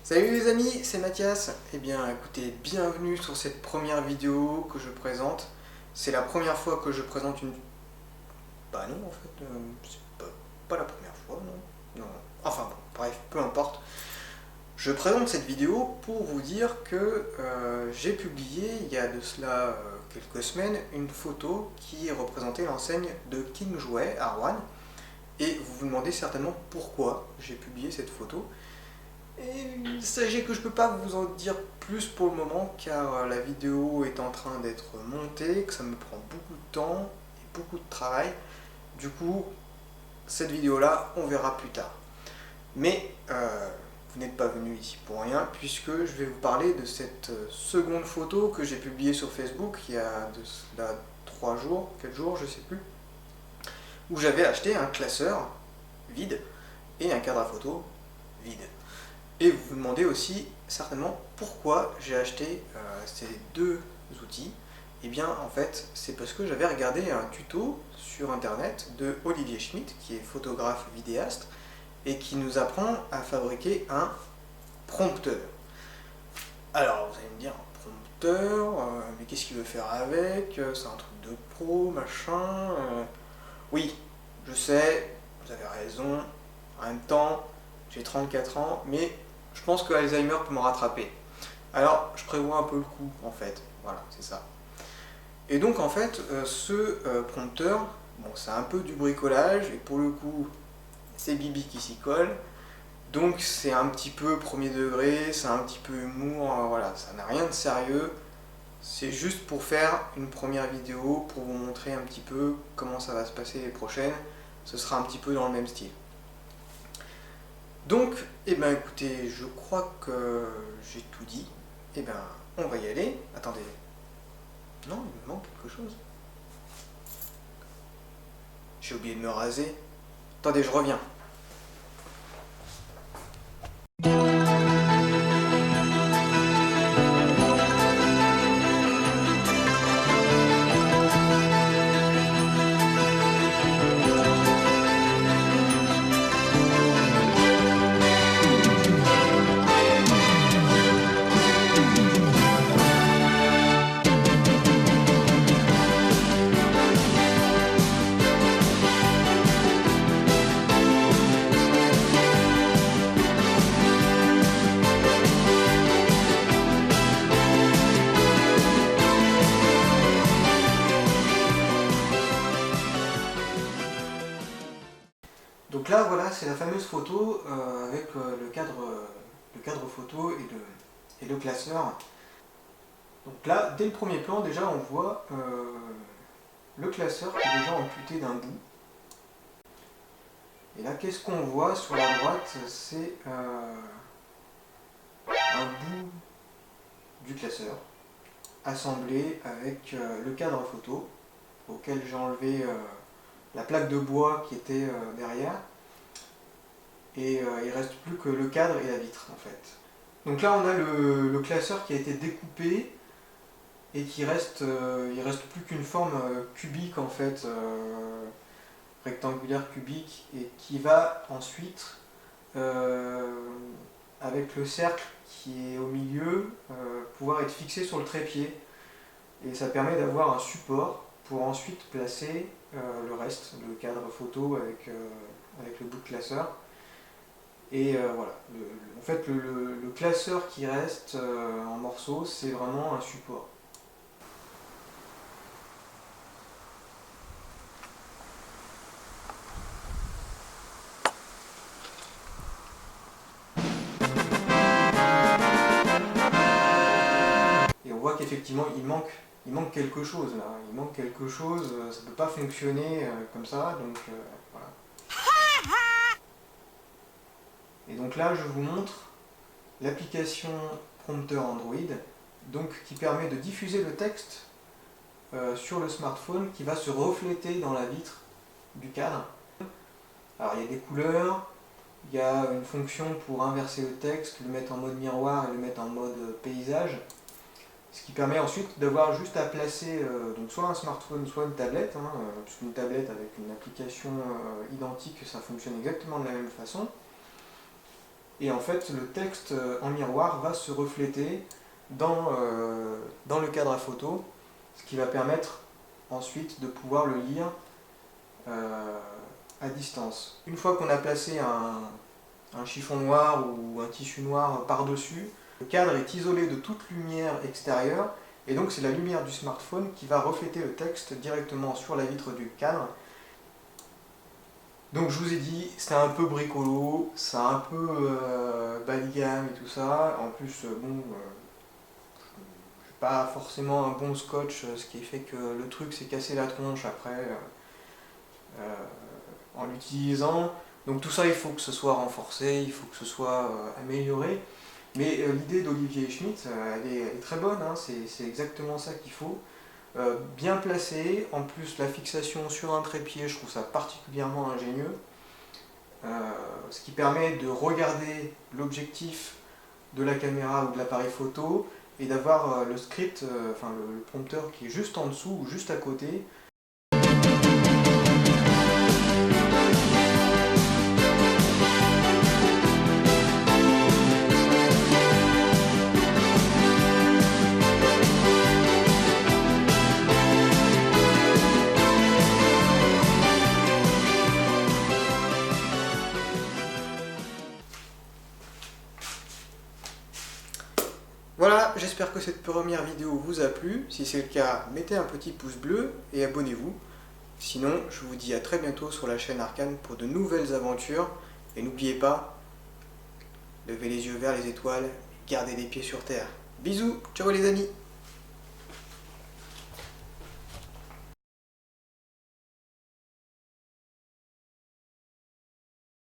Salut les amis, c'est Mathias. Eh bien écoutez, bienvenue sur cette première vidéo que je présente. C'est la première fois que je présente une... Bah non en fait, c'est pas la première fois, non. Non. Enfin bon, bref, peu importe. Je présente cette vidéo pour vous dire que j'ai publié il y a de cela quelques semaines une photo qui représentait l'enseigne de King Jouet à Rouen. Et vous vous demandez certainement pourquoi j'ai publié cette photo. Et sachez que je peux pas vous en dire plus pour le moment car la vidéo est en train d'être montée, que ça me prend beaucoup de temps et beaucoup de travail. Du coup, cette vidéo là, on verra plus tard. Mais vous n'êtes pas venu ici pour rien puisque je vais vous parler de cette seconde photo que j'ai publiée sur Facebook il y a de cela 3 jours, 4 jours, je sais plus, où j'avais acheté un classeur vide et un cadre à photo vide. Et vous vous demandez aussi certainement pourquoi j'ai acheté ces deux outils. Et bien en fait c'est parce que j'avais regardé un tuto sur internet de Olivier Schmitt qui est photographe vidéaste et qui nous apprend à fabriquer un prompteur. Alors vous allez me dire un prompteur, mais qu'est-ce qu'il veut faire avec? C'est un truc de pro, machin. Oui, je sais, vous avez raison. En même temps, j'ai 34 ans, mais je pense que Alzheimer peut me rattraper. Alors, je prévois un peu le coup, en fait. Voilà, c'est ça. Et donc, en fait, ce prompteur, bon, c'est un peu du bricolage, et pour le coup, c'est Bibi qui s'y colle. Donc, c'est un petit peu premier degré, c'est un petit peu humour, voilà, ça n'a rien de sérieux. C'est juste pour faire une première vidéo, pour vous montrer un petit peu comment ça va se passer les prochaines. Ce sera un petit peu dans le même style. Donc, eh ben écoutez, je crois que j'ai tout dit. Eh ben, on va y aller. Attendez. Non, il me manque quelque chose. J'ai oublié de me raser. Attendez, je reviens. Donc là, voilà, c'est la fameuse photo avec le cadre photo et le classeur. Donc là, dès le premier plan, déjà, on voit le classeur qui est déjà amputé d'un bout. Et là, qu'est-ce qu'on voit sur la droite? C'est un bout du classeur assemblé avec le cadre photo auquel j'ai enlevé la plaque de bois qui était derrière. Et il reste plus que le cadre et la vitre en fait. Donc là on a le classeur qui a été découpé et il reste plus qu'une forme cubique en fait, rectangulaire cubique, et qui va ensuite avec le cercle qui est au milieu pouvoir être fixé sur le trépied, et ça permet d'avoir un support pour ensuite placer le reste, le cadre photo avec le bout de classeur. Et voilà, en fait le classeur qui reste en morceaux, c'est vraiment un support. Et on voit qu'effectivement il manque quelque chose là, il manque quelque chose, ça ne peut pas fonctionner comme ça, donc voilà. Et donc là je vous montre l'application prompteur Android, donc qui permet de diffuser le texte sur le smartphone qui va se refléter dans la vitre du cadre. Alors il y a des couleurs, il y a une fonction pour inverser le texte, le mettre en mode miroir et le mettre en mode paysage, ce qui permet ensuite d'avoir juste à placer donc soit un smartphone soit une tablette, puisqu'une tablette avec une application identique, ça fonctionne exactement de la même façon. et en fait le texte en miroir va se refléter dans le cadre à photo, ce qui va permettre ensuite de pouvoir le lire à distance. Une fois qu'on a placé un chiffon noir ou un tissu noir par-dessus, le cadre est isolé de toute lumière extérieure, et donc c'est la lumière du smartphone qui va refléter le texte directement sur la vitre du cadre. Donc je vous ai dit, c'est un peu bricolo, c'est un peu bas de gamme et tout ça. En plus, bon, pas forcément un bon scotch, ce qui fait que le truc s'est cassé la tronche après en l'utilisant. Donc tout ça, il faut que ce soit renforcé, il faut que ce soit amélioré. Mais l'idée d'Olivier Schmitt, elle est très bonne, hein, c'est exactement ça qu'il faut. Bien placé, en plus la fixation sur un trépied, je trouve ça particulièrement ingénieux. Ce qui permet de regarder l'objectif de la caméra ou de l'appareil photo et d'avoir le script, enfin le prompteur qui est juste en dessous ou juste à côté. Voilà, j'espère que cette première vidéo vous a plu. Si c'est le cas, mettez un petit pouce bleu et abonnez-vous. Sinon, je vous dis à très bientôt sur la chaîne Arcane pour de nouvelles aventures. Et n'oubliez pas, levez les yeux vers les étoiles, gardez les pieds sur terre. Bisous, ciao les amis!